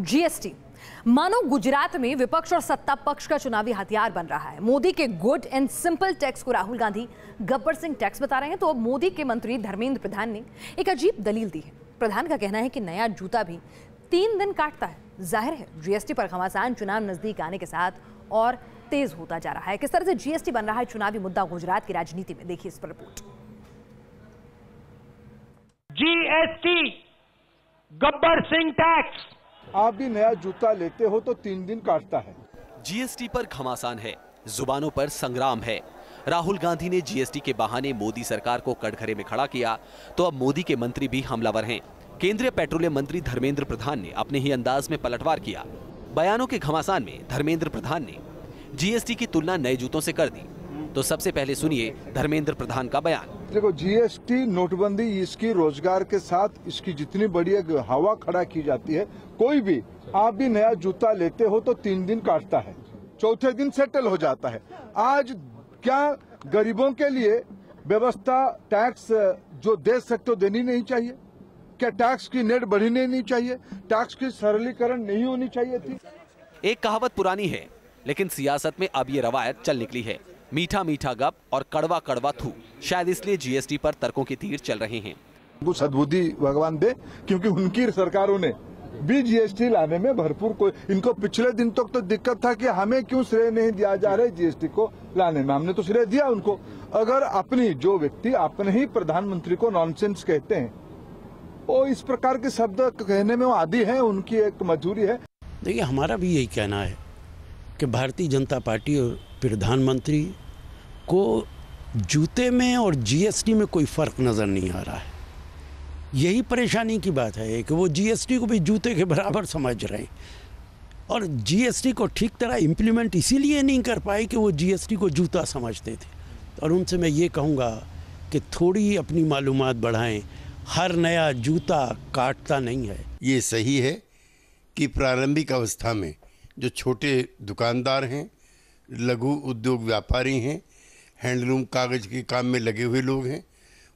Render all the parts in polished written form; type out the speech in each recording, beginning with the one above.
GST मानो गुजरात में विपक्ष और सत्ता पक्ष का चुनावी हथियार बन रहा है। मोदी के गुड एंड सिंपल टैक्स को राहुल गांधी गब्बर सिंह टैक्स बता रहे हैं, तो अब मोदी के मंत्री धर्मेंद्र प्रधान ने एक अजीब दलील दी है। प्रधान का कहना है कि नया जूता भी 3 दिन काटता है। जाहिर है जीएसटी पर घमासान चुनाव नजदीक आने के साथ और तेज होता जा रहा है। किस तरह से जीएसटी बन रहा है चुनावी मुद्दा गुजरात की राजनीति में, देखिए इस पर report. GST Gabbar Singh tax. आप भी नया जूता लेते हो तो 3 दिन काटता है। जीएसटी पर घमासान है, जुबानों पर संग्राम है। राहुल गांधी ने जीएसटी के बहाने मोदी सरकार को कटघरे में खड़ा किया, तो अब मोदी के मंत्री भी हमलावर हैं। केंद्रीय पेट्रोलियम मंत्री धर्मेंद्र प्रधान ने अपने ही अंदाज में पलटवार किया। बयानों के घमासान में धर्मेंद्र प्रधान ने जीएसटी की तुलना नए जूतों से कर दी। तो सबसे पहले सुनिए धर्मेंद्र प्रधान का बयान। देखो, जीएसटी नोटबंदी, इसकी रोजगार के साथ इसकी जितनी बड़ी हवा खड़ा की जाती है, कोई भी आप भी नया जूता लेते हो तो 3 दिन काटता है, चौथे दिन सेटल हो जाता है। आज क्या गरीबों के लिए व्यवस्था टैक्स जो दे सकते हो देनी नहीं चाहिए? क्या टैक्स की नेट बढ़नी नहीं चाहिए? टैक्स की सरलीकरण नहीं होनी चाहिए थी? एक कहावत पुरानी है, लेकिन सियासत में अब ये रवायत चल निकली है। मीठा मीठा गप और कड़वा कड़वा थू। शायद इसलिए जीएसटी पर तर्कों के तीर चल रहे हैं। वो सद्बुद्धि भगवान दे, क्योंकि उनकी सरकारों ने भी जीएसटी लाने में भरपूर इनको पिछले दिन तक तो दिक्कत था कि हमें क्यों श्रेय नहीं दिया जा रहा है जीएसटी को लाने में। हमने तो श्रेय दिया उनको। अगर अपनी जो व्यक्ति अपने ही प्रधानमंत्री को नॉनसेंस कहते हैं, वो इस प्रकार के शब्द कहने में वो आदी है, उनकी एक मजबूरी है। देखिए, हमारा भी यही कहना है कि भारतीय जनता पार्टी और प्रधानमंत्री को जूते में और जीएसटी में कोई फर्क नजर नहीं आ रहा है। यही परेशानी की बात है कि वो जीएसटी को भी जूते के बराबर समझ रहे हैं और जीएसटी को ठीक तरह इम्प्लीमेंट इसीलिए नहीं कर पाए कि वो जीएसटी को जूता समझते थे। और उनसे मैं ये कहूँगा कि थोड़ी अपनी मालूमात बढ़ाएं। हर नया जूता काटता नहीं है। ये सही है कि प्रारंभिक अवस्था में जो छोटे दुकानदार हैं, लघु उद्योग व्यापारी हैं, हैंडलूम कागज के काम में लगे हुए लोग हैं,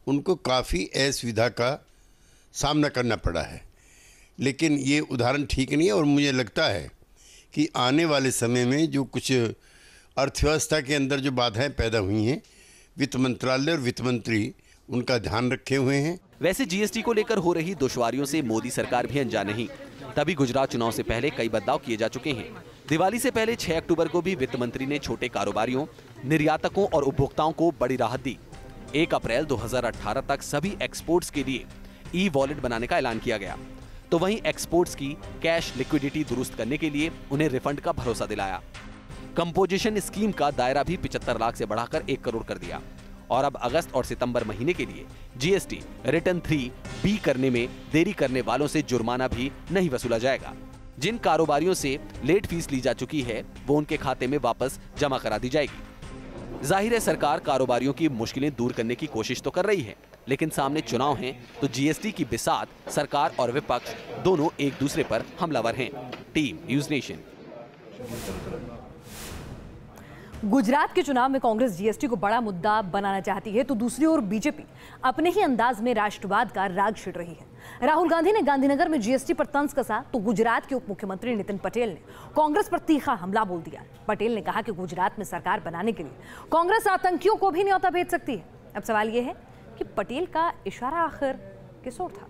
उनको काफ़ी असुविधा का सामना करना पड़ा है। लेकिन ये उदाहरण ठीक नहीं है और मुझे लगता है कि आने वाले समय में जो कुछ अर्थव्यवस्था के अंदर जो बाधाएं पैदा हुई हैं, वित्त मंत्रालय और वित्त मंत्री उनका ध्यान रखे हुए हैं। वैसे जीएसटी को लेकर हो रही दुश्वारियों से मोदी सरकार भी अनजान नहीं। तभी गुजरात चुनाव से पहले कई बदलाव किए जा चुके हैं। दिवाली से पहले 6 अक्टूबर को भी वित्त मंत्री ने छोटे कारोबारियों, निर्यातकों और उपभोक्ताओं को बड़ी राहत दी। 1 अप्रैल 2018 तक सभी एक्सपोर्ट्स के लिए ई वॉलेट बनाने का ऐलान किया गया। तो वहीं एक्सपोर्ट्स की कैश लिक्विडिटी दुरुस्त करने के लिए उन्हें रिफंड का भरोसा दिलाया। कंपोजिशन स्कीम का दायरा भी 75 लाख से बढ़ाकर 1 करोड़ कर दिया। और अब अगस्त और सितंबर महीने के लिए जीएसटी रिटर्न 3B करने में देरी करने वालों से जुर्माना भी नहीं वसूला जाएगा। जिन कारोबारियों से लेट फीस ली जा चुकी है, वो उनके खाते में वापस जमा करा दी जाएगी। जाहिर है सरकार कारोबारियों की मुश्किलें दूर करने की कोशिश तो कर रही है, लेकिन सामने चुनाव हैं, तो जीएसटी की बिसात सरकार और विपक्ष दोनों एक दूसरे पर हमलावर हैं। Team news nation. गुजरात के चुनाव में कांग्रेस जीएसटी को बड़ा मुद्दा बनाना चाहती है, तो दूसरी ओर बीजेपी अपने ही अंदाज में राष्ट्रवाद का राग छिड़ रही है। राहुल गांधी ने गांधीनगर में जीएसटी पर तंज कसा, तो गुजरात के उप मुख्यमंत्री नितिन पटेल ने कांग्रेस पर तीखा हमला बोल दिया। पटेल ने कहा कि गुजरात में सरकार बनाने के लिए कांग्रेस आतंकियों को भी न्योता भेज सकती है। अब सवाल यह है कि पटेल का इशारा आखिर किस ओर था?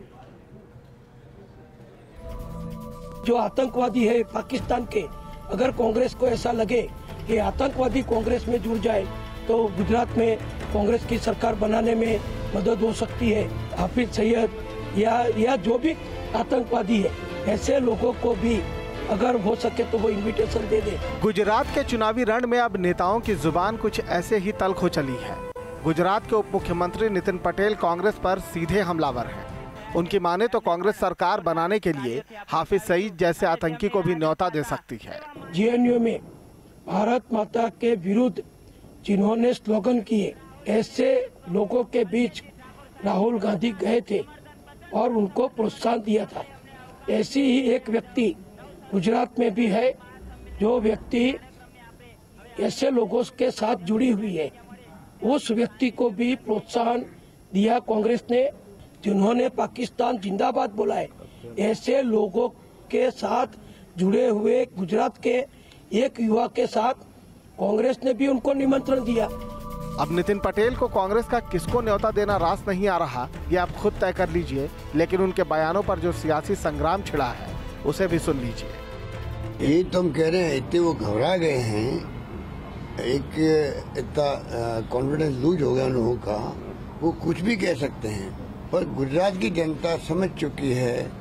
जो आतंकवादी है पाकिस्तान के, अगर कांग्रेस को ऐसा लगे कि आतंकवादी कांग्रेस में जुड़ जाए तो गुजरात में कांग्रेस की सरकार बनाने में मदद हो सकती है। हाफिज सईद या जो भी आतंकवादी है, ऐसे लोगों को भी अगर हो सके तो वो इनविटेशन दे दे। गुजरात के चुनावी रण में अब नेताओं की जुबान कुछ ऐसे ही तल्ख हो चली है। गुजरात के उप मुख्यमंत्री नितिन पटेल कांग्रेस पर सीधे हमलावर हैं। उनकी माने तो कांग्रेस सरकार बनाने के लिए हाफिज सईद जैसे आतंकी को भी न्योता दे सकती है। जेएनयू में भारत माता के विरुद्ध जिन्होंने स्लोगन किए, ऐसे लोगों के बीच राहुल गांधी गए थे और उनको प्रोत्साहन दिया था। ऐसी ही एक व्यक्ति गुजरात में भी है, जो व्यक्ति ऐसे लोगों के साथ जुड़ी हुई है। उस व्यक्ति को भी प्रोत्साहन दिया कांग्रेस ने, जिन्होंने पाकिस्तान जिंदाबाद बोला है। ऐसे लोगों के साथ जुड़े हुए गुजरात के एक युवा के साथ कांग्रेस ने भी उनको निमंत्रण दिया। अब नितिन पटेल को कांग्रेस का किसको न्योता देना रास नहीं आ रहा, ये आप खुद तय कर लीजिए, लेकिन उनके बयानों पर जो सियासी संग्राम छिड़ा है उसे भी सुन लीजिए। ये तो हम कह रहे हैं, इतने वो घबरा गए हैं, एक इतना कॉन्फिडेंस लूज हो गया उन लोगों का, वो कुछ भी कह सकते हैं। पर गुजरात की जनता समझ चुकी है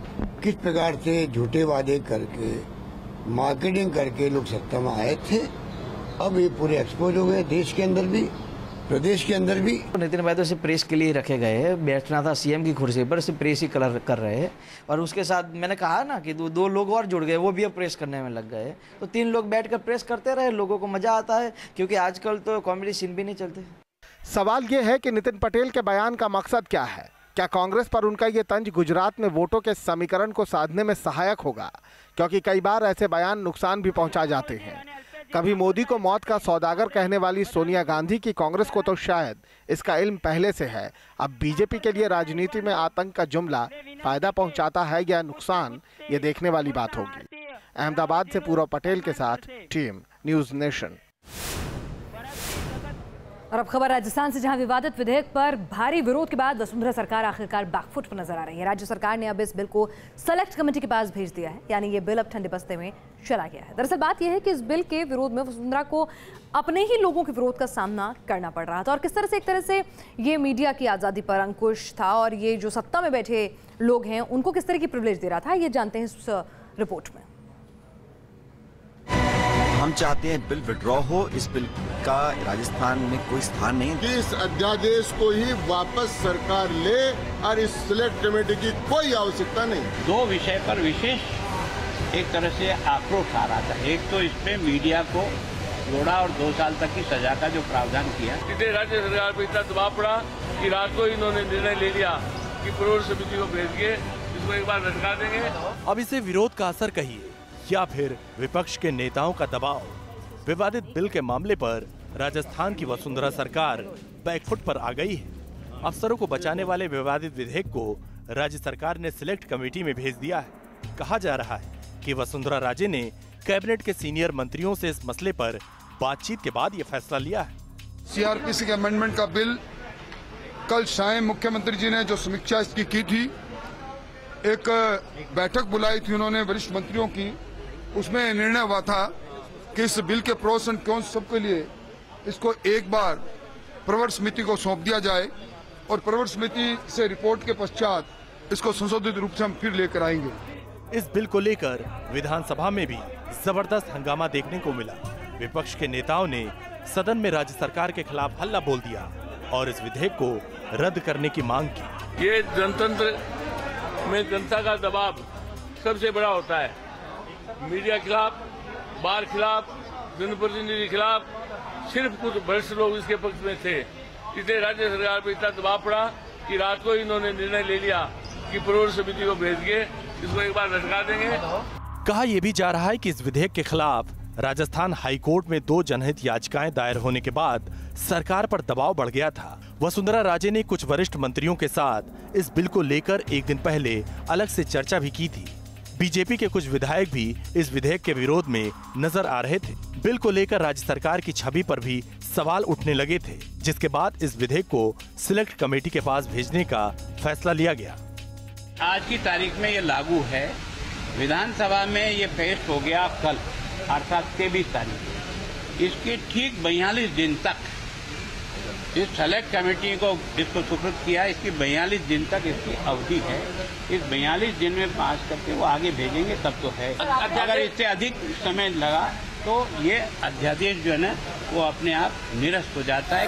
किस प्रकार से झूठे वादे करके मार्केटिंग करके लोग सत्ता में आए थे। अब ये पूरे एक्सपोज हो गए, देश के अंदर भी प्रदेश के अंदर भी। नितिन भाई तो सिर्फ प्रेस के लिए रखे गए हैं, बैठना था सीएम की कुर्सी पर, सिर्फ प्रेस ही कर रहे हैं। और उसके साथ मैंने कहा ना कि दो लोग और जुड़ गए, वो भी अब प्रेस करने में लग गए। तो 3 लोग बैठकर प्रेस करते रहे, लोगों को मजा आता है, क्योंकि आजकल तो कॉमेडी सीन भी नहीं चलते। सवाल ये है कि नितिन पटेल के बयान का मकसद क्या है? क्या कांग्रेस पर उनका ये तंज गुजरात में वोटों के समीकरण को साधने में सहायक होगा? क्योंकि कई बार ऐसे बयान नुकसान भी पहुंचा जाते हैं। कभी मोदी को मौत का सौदागर कहने वाली सोनिया गांधी की कांग्रेस को तो शायद इसका इल्म पहले से है। अब बीजेपी के लिए राजनीति में आतंक का जुमला फायदा पहुंचाता है या नुकसान, ये देखने वाली बात होगी। अहमदाबाद से पूरव पटेल के साथ टीम न्यूज़ नेशन। और अब खबर राजस्थान से, जहां विवादित विधेयक पर भारी विरोध के बाद वसुंधरा सरकार आखिरकार बैकफुट पर नजर आ रही है। राज्य सरकार ने अब इस बिल को सेलेक्ट कमेटी के पास भेज दिया है, यानी ये बिल अब ठंडे बस्ते में चला गया है। दरअसल बात यह है कि इस बिल के विरोध में वसुंधरा को अपने ही लोगों के विरोध का सामना करना पड़ रहा था, और किस तरह से एक तरह से ये मीडिया की आज़ादी पर अंकुश था, और ये जो सत्ता में बैठे लोग हैं उनको किस तरह की प्रिविलेज दे रहा था, ये जानते हैं इस रिपोर्ट में। हम चाहते हैं बिल विड्रॉ हो, इस बिल का राजस्थान में कोई स्थान नहीं। इस अध्यादेश को ही वापस सरकार ले और इस सिलेक्ट कमेटी की कोई आवश्यकता नहीं। 2 विषय पर विशेष एक तरह से आक्रोश आ रहा था। एक तो इसमें मीडिया को जोड़ा और 2 साल तक की सजा का जो प्रावधान किया। राज्य सरकार पर इतना दबाव पड़ा कि रात को इन्होंने निर्णय ले लिया कि प्रवर समिति को भेज के इसको एक बार लटका देंगे। अब इसे विरोध का असर कहिए या फिर विपक्ष के नेताओं का दबाव, विवादित बिल के मामले पर राजस्थान की वसुंधरा सरकार बैकफुट पर आ गई है। अफसरों को बचाने वाले विवादित विधेयक को राज्य सरकार ने सिलेक्ट कमेटी में भेज दिया है। कहा जा रहा है कि वसुंधरा राजे ने कैबिनेट के सीनियर मंत्रियों से इस मसले पर बातचीत के बाद ये फैसला लिया है। सीआरपीसी के अमेंडमेंट का बिल कल शाम मुख्यमंत्री जी ने जो समीक्षा इसकी की थी, एक बैठक बुलाई थी उन्होंने वरिष्ठ मंत्रियों की, उसमें निर्णय हुआ था कि इस बिल के प्रोस एंड कॉन्स सबके लिए इसको एक बार प्रवर समिति को सौंप दिया जाए, और प्रवर समिति से रिपोर्ट के पश्चात इसको संशोधित रूप से हम फिर लेकर आएंगे। इस बिल को लेकर विधानसभा में भी जबरदस्त हंगामा देखने को मिला। विपक्ष के नेताओं ने सदन में राज्य सरकार के खिलाफ हल्ला बोल दिया और इस विधेयक को रद्द करने की मांग की। ये जनतंत्र में जनता का दबाव सबसे बड़ा होता है। मीडिया खिलाफ, बार खिलाफ, जनप्रतिनिधि खिलाफ, सिर्फ कुछ वरिष्ठ लोग इसके पक्ष में थे। इसलिए राज्य सरकार पर इतना दबाव पड़ा कि रात को इन्होंने निर्णय ले लिया कि प्रवर समिति को भेज के इसको एक बार लटका देंगे। कहा यह भी जा रहा है कि इस विधेयक के खिलाफ राजस्थान हाईकोर्ट में 2 जनहित याचिकाएं दायर होने के बाद सरकार पर दबाव बढ़ गया था। वसुंधरा राजे ने कुछ वरिष्ठ मंत्रियों के साथ इस बिल को लेकर एक दिन पहले अलग से चर्चा भी की थी। बीजेपी के कुछ विधायक भी इस विधेयक के विरोध में नजर आ रहे थे। बिल को लेकर राज्य सरकार की छवि पर भी सवाल उठने लगे थे, जिसके बाद इस विधेयक को सिलेक्ट कमेटी के पास भेजने का फैसला लिया गया। आज की तारीख में ये लागू है। विधानसभा में ये पेश हो गया कल, अर्थात 23 तारीख। इसके ठीक 42 दिन तक इस सेलेक्ट कमेटी को इसको सुपुर्द किया। इसकी 42 दिन तक इसकी अवधि है। इस 42 दिन में पास करके वो आगे भेजेंगे तब तो है। अगर इससे अधिक समय लगा तो ये अध्यादेश जो है ना वो अपने आप निरस्त हो जाता है।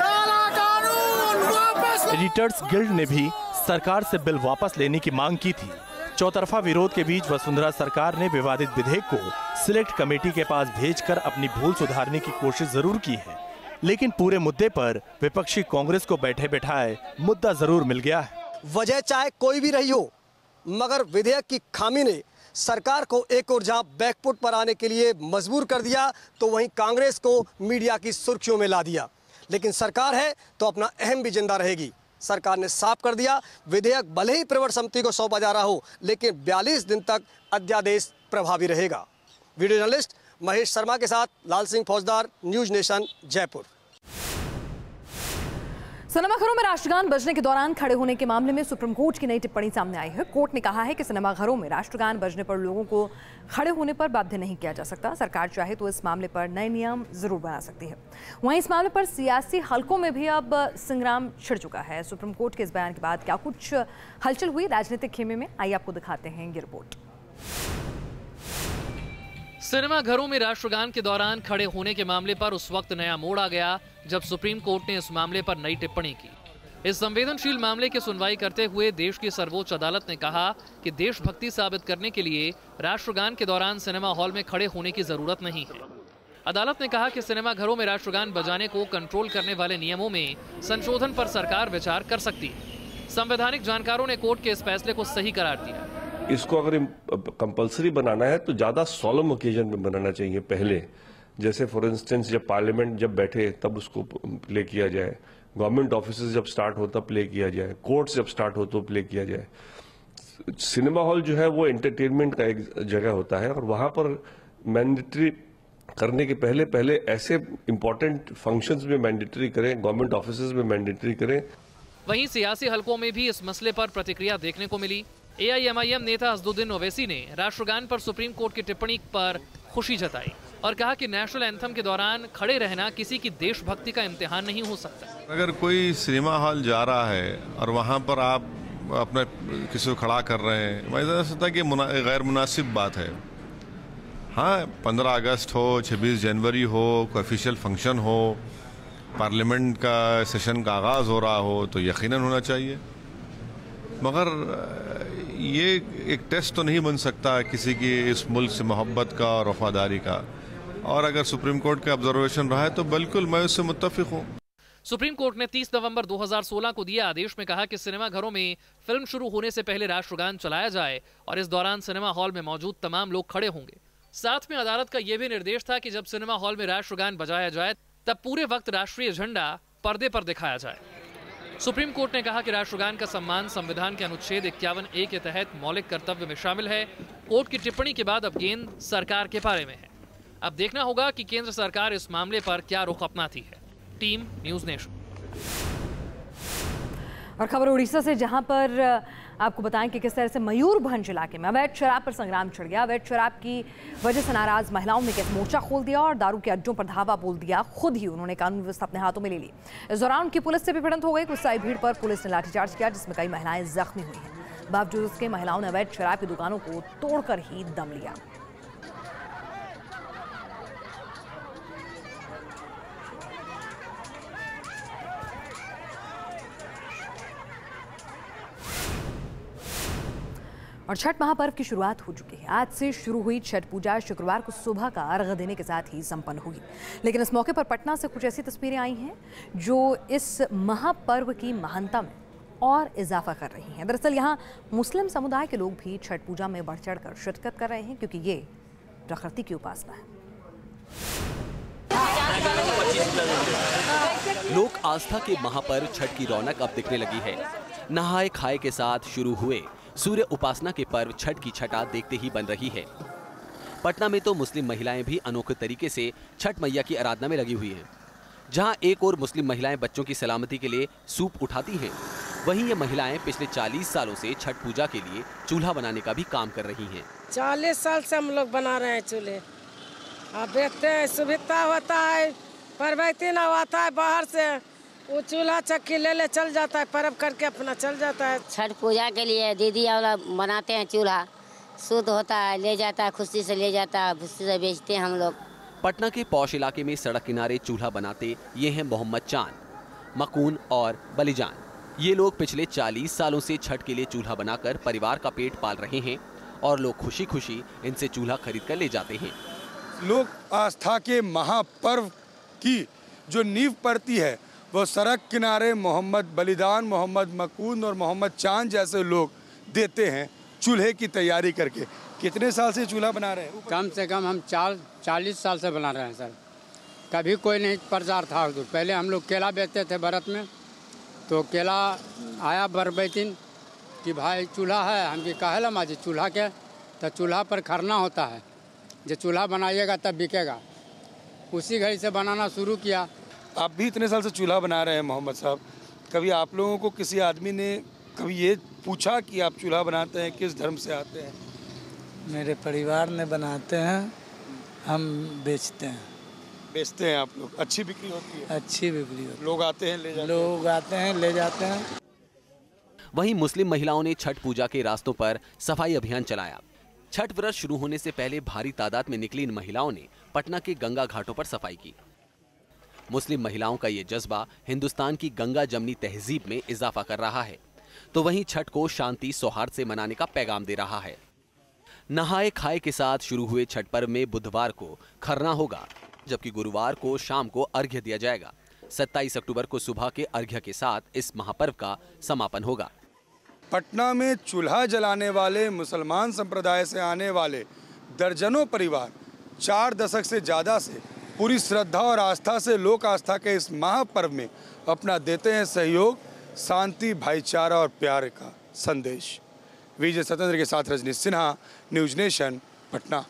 एडिटर्स गिल्ड ने भी सरकार से बिल वापस लेने की मांग की थी। चौतरफा विरोध के बीच वसुंधरा सरकार ने विवादित विधेयक को सिलेक्ट कमेटी के पास भेजकर अपनी भूल सुधारने की कोशिश जरूर की है, लेकिन पूरे मुद्दे पर विपक्षी कांग्रेस को बैठे बैठाए मुद्दा जरूर मिल गया है। वजह चाहे कोई भी रही हो, मगर विधेयक की खामी ने सरकार को एक और जहां बैकफुट पर आने के लिए मजबूर कर दिया, तो वहीं कांग्रेस को मीडिया की सुर्खियों में ला दिया। लेकिन सरकार है तो अपना अहम भी जिंदा रहेगी। सरकार ने साफ कर दिया, विधेयक भले ही प्रवर समिति को सौंपा जा रहा हो, लेकिन 42 दिन तक अध्यादेश प्रभावी रहेगा। वीडियो जर्नलिस्ट महेश शर्मा के साथ लाल सिंह फौजदार, न्यूज नेशन, जयपुर। सिनेमाघरों में राष्ट्रगान बजने के दौरान खड़े होने के मामले में सुप्रीम कोर्ट की नई टिप्पणी सामने आई है। कोर्ट ने कहा है कि सिनेमाघरों में राष्ट्रगान बजने पर लोगों को खड़े होने पर बाध्य नहीं किया जा सकता। सरकार चाहे तो इस मामले पर नए नियम जरूर बना सकती है। वहीं इस मामले पर सियासी हलकों में भी अब संग्राम छिड़ चुका है। सुप्रीम कोर्ट के इस बयान के बाद क्या कुछ हलचल हुई राजनीतिक खेमे में, आइए आपको दिखाते हैं ये रिपोर्ट। सिनेमाघरों में राष्ट्रगान के दौरान खड़े होने के मामले पर उस वक्त नया मोड़ आ गया जब सुप्रीम कोर्ट ने इस मामले पर नई टिप्पणी की। इस संवेदनशील मामले की सुनवाई करते हुए देश की सर्वोच्च अदालत ने कहा कि देशभक्ति साबित करने के लिए राष्ट्रगान के दौरान सिनेमा हॉल में खड़े होने की जरूरत नहीं है। अदालत ने कहा कि सिनेमाघरों में राष्ट्रगान बजाने को कंट्रोल करने वाले नियमों में संशोधन पर सरकार विचार कर सकती है। संवैधानिक जानकारों ने कोर्ट के इस फैसले को सही करार दिया। इसको अगर कंपलसरी बनाना है तो ज्यादा सॉलम ओकेजन में बनाना चाहिए पहले, जैसे फॉर इंस्टेंस जब पार्लियामेंट जब बैठे तब उसको प्ले किया जाए, गवर्नमेंट ऑफिसेज जब स्टार्ट हो तब प्ले किया जाए, कोर्ट्स जब स्टार्ट हो तो प्ले किया जाए। सिनेमा हॉल जो है वो एंटरटेनमेंट का एक जगह होता है और वहां पर मैंडेटरी करने के पहले ऐसे इंपॉर्टेंट फंक्शंस में मैंडेटरी करें, गवर्नमेंट ऑफिसेज में मैंडेटरी करें। वहीं सियासी हलकों में भी इस मसले पर प्रतिक्रिया देखने को मिली। AIMIM नेता असदुद्दीन ओवैसी ने राष्ट्रगान पर सुप्रीम कोर्ट की टिप्पणी पर खुशी जताई और कहा कि नेशनल एंथम के दौरान खड़े रहना किसी की देशभक्ति का इम्तिहान नहीं हो सकता। अगर कोई सिनेमा हॉल जा रहा है और वहां पर आप अपने किसी को खड़ा कर रहे हैं, मुझे लगता है कि गैर मुनासिब बात है। हाँ, 15 अगस्त हो, 26 जनवरी हो, कोई ऑफिशियल फंक्शन हो, पार्लियामेंट का सेशन का आगाज हो रहा हो तो यकीनन होना चाहिए, मगर ये एक टेस्ट तो नहीं बन सकता किसी की इस मुल्क से मोहब्बत का और वफादारी का। और अगर सुप्रीम कोर्ट का ऑब्जर्वेशन रहा है तो बिल्कुल मैं उससे मुत्तफिक हूँ। सुप्रीम कोर्ट ने 30 नवंबर 2016 को दिए आदेश में कहा कि सिनेमाघरों में फिल्म शुरू होने से पहले राष्ट्रगान चलाया जाए और इस दौरान सिनेमा हॉल में मौजूद तमाम लोग खड़े होंगे। साथ में अदालत का यह भी निर्देश था कि जब सिनेमा हॉल में राष्ट्रगान बजाया जाए तब पूरे वक्त राष्ट्रीय झंडा पर्दे पर दिखाया जाए। सुप्रीम कोर्ट ने कहा कि राष्ट्रगान का सम्मान संविधान के अनुच्छेद 51A के तहत मौलिक कर्तव्य में शामिल है। कोर्ट की टिप्पणी के बाद अब गेंद सरकार के पाले में है। अब देखना होगा कि केंद्र सरकार इस मामले पर क्या रुख अपनाती है। Team news nation. और खबर उड़ीसा से, जहां पर आपको बताएं कि किस तरह से मयूरभंज इलाके में अवैध शराब पर संग्राम छिड़ गया। अवैध शराब की वजह से नाराज महिलाओं ने कैसे मोर्चा खोल दिया और दारू के अड्डों पर धावा बोल दिया। खुद ही उन्होंने कानून व्यवस्था अपने हाथों में ले ली। इस दौरान उनकी पुलिस से भी भिड़ंत हो गई। गुस्साई भीड़ पर पुलिस ने लाठीचार्ज किया, जिसमें कई महिलाएं जख्मी हुई हैं। बावजूद उसके महिलाओं ने अवैध शराब की दुकानों को तोड़कर ही दम लिया। और छठ महापर्व की शुरुआत हो चुकी है। आज से शुरू हुई छठ पूजा शुक्रवार को सुबह का अर्घ्य देने के साथ ही संपन्न हुई। लेकिन इस मौके पर पटना से कुछ ऐसी तस्वीरें आई हैं जो इस महापर्व की महानता में और इजाफा कर रही हैं। दरअसल यहाँ मुस्लिम समुदाय के लोग भी छठ पूजा में बढ़ चढ़कर शिरकत कर रहे हैं, क्योंकि ये प्रकृति की उपासना है। लोक आस्था के महापर्व छठ की रौनक अब दिखने लगी है। नहाए खाए के साथ शुरू हुए सूर्य उपासना के पर्व छठ की छठा देखते ही बन रही है। पटना में तो मुस्लिम महिलाएं भी अनोखे तरीके से छठ मैया की आराधना में लगी हुई हैं। जहां एक और मुस्लिम महिलाएं बच्चों की सलामती के लिए सूप उठाती हैं, वहीं ये महिलाएं पिछले 40 सालों से छठ पूजा के लिए चूल्हा बनाने का भी काम कर रही हैं। 40 साल से हम लोग बना रहे हैं चूल्हे। अब देखते हैं, सुविधा होता है, परवैती ना आता है बाहर से, वो चूल्हा चक्की ले ले चल जाता है, पर्व करके अपना चल जाता है। छठ पूजा के लिए दीदी वाला बनाते हैं चूल्हा, शुद्ध होता है, ले जाता है, खुशी से ले जाता है, खुशी से बेचते हैं हम लोग। पटना के पौष इलाके में सड़क किनारे चूल्हा बनाते ये हैं मोहम्मद चांद, मकून और बलीजान। ये लोग पिछले 40 सालों से छठ के लिए चूल्हा बनाकर परिवार का पेट पाल रहे हैं और लोग खुशी खुशी इनसे चूल्हा खरीद कर ले जाते हैं। लोक आस्था के महापर्व की जो नींव पड़ती है वो सड़क किनारे मोहम्मद बलिदान, मोहम्मद मकून और मोहम्मद चांद जैसे लोग देते हैं चूल्हे की तैयारी करके। कितने साल से चूल्हा बना रहे हैं? कम से कम हम 40 साल से बना रहे हैं सर। कभी कोई नहीं प्रचार था। पहले हम लोग केला बेचते थे भारत में, तो केला आया बरबैतीन कि भाई चूल्हा है, हम कहे ला माजी चूल्हा के, तो चूल्हा पर खरना होता है, जो चूल्हा बनाइएगा तब बिकेगा। उसी घड़ी से बनाना शुरू किया। आप भी इतने साल से चूल्हा बना रहे हैं मोहम्मद साहब, कभी आप लोगों को किसी आदमी ने कभी ये पूछा कि आप चूल्हा बनाते हैं, किस धर्म से आते हैं? मेरे परिवार ने बनाते हैं, हम बेचते हैं। बेचते हैं आप लोग? अच्छी बिक्री होती है? अच्छी बिक्री होती है। लोग आते हैं ले जाते हैं? लोग आते हैं ले जाते हैं। वहीं मुस्लिम महिलाओं ने छठ पूजा के रास्तों पर सफाई अभियान चलाया। छठ व्रत शुरू होने से पहले भारी तादाद में निकली इन महिलाओं ने पटना के गंगा घाटों पर सफाई की। मुस्लिम महिलाओं का ये जज्बा हिंदुस्तान की गंगा जमनी तहजीब में इजाफा कर रहा है, तो वहीं छठ को शांति सौहार्द से मनाने का पैगाम दे रहा है। नहाए खाए के साथ शुरू हुए छठ पर्व में बुधवार को खरना होगा, जबकि गुरुवार को शाम को अर्घ्य दिया जाएगा। 27 अक्टूबर को सुबह के अर्घ्य के साथ इस महापर्व का समापन होगा। पटना में चूल्हा जलाने वाले मुसलमान संप्रदाय से आने वाले दर्जनों परिवार 4 दशक से ज़्यादा से पूरी श्रद्धा और आस्था से लोक आस्था के इस महापर्व में अपना देते हैं सहयोग, शांति, भाईचारा और प्यार का संदेश। विजय सत्येंद्र के साथ रजनीश सिन्हा, न्यूज नेशन, पटना।